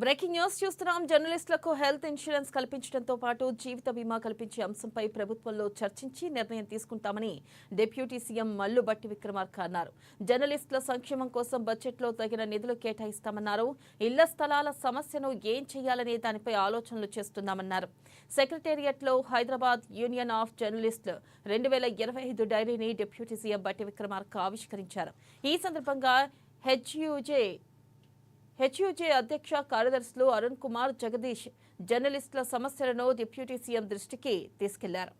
Breaking news చూస్తున్నాం. జర్నలిస్టులకు health insurance కల్పించడంతో పాటు జీవిత బీమా కల్పించే అంశంపై ప్రభుత్వంలో చర్చించి నిర్ణయం తీసుకుంటామని డిప్యూటీ సీఎం మల్లు భట్టి విక్రమార్క అన్నారు. జర్నలిస్టుల సంక్షేమం కోసం బడ్జెట్లో తగిన నిధులు కేటాయిస్తామన్నారు. ఇళ్ల స్థలాల సమస్యను ఏం చేయాలనే దానిపై ఆలోచనలు చేస్తున్నామన్నారు. సెక్రటేరియట్లో హైదరాబాద్ యూనియన్ ఆఫ్ జర్నలిస్టులు 2025 డైరీని డిప్యూటీ సీఎం భట్టి విక్రమార్క ఆవిష్కరించారు. ఈ సందర్భంగా హెచ్యూజే అధ్యక్ష కార్యదర్శులు అరుణ్ కుమార్, జగదీష్ జర్నలిస్టుల సమస్యలను డిప్యూటీ సీఎం దృష్టికి తీసుకెళ్లారు.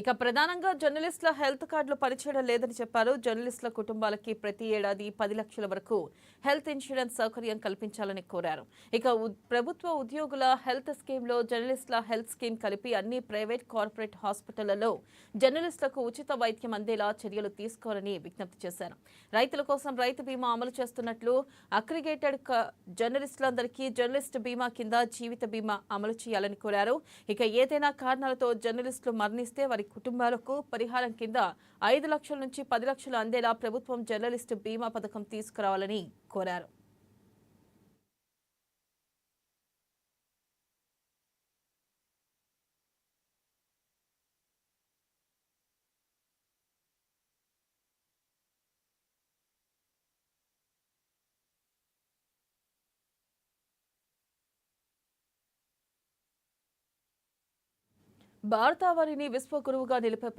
ఇక ప్రధానంగా జర్నలిస్టుల హెల్త్ కార్డులు పనిచేయడం లేదని చెప్పారు. జర్నలిస్టుల కుటుంబాలకి ప్రతి ఏడాది 10 లక్షల వరకు హెల్త్ ఇన్సూరెన్స్ సౌకర్యం కల్పించాలని కోరారు. ఇక ప్రభుత్వ ఉద్యోగుల హెల్త్ స్కీమ్లో జర్నలిస్టుల హెల్త్ స్కీమ్ కలిపి అన్ని ప్రైవేట్, కార్పొరేట్ హాస్పిటళ్లలో జర్నలిస్టులకు ఉచిత వైద్యం అందేలా చర్యలు తీసుకోవాలని విజ్ఞప్తి చేశారు. రైతుల కోసం రైతు బీమా అమలు చేస్తున్నట్లు, అగ్రిగేటెడ్ జర్నలిస్టులందరికీ జర్నలిస్ట్ బీమా కింద జీవిత బీమా అమలు చేయాలని కోరారు. ఇక ఏదైనా కారణాలతో జర్నలిస్టులు మరణిస్తే వారి కుటుంబాలకు పరిహారం కింద 5 లక్షల నుంచి 10 లక్షలు అందేలా ప్రభుత్వం జర్నలిస్టు బీమా పథకం తీసుకురావాలని కోరారు. భారతావనిని విశ్వగురువుగా నిలిపే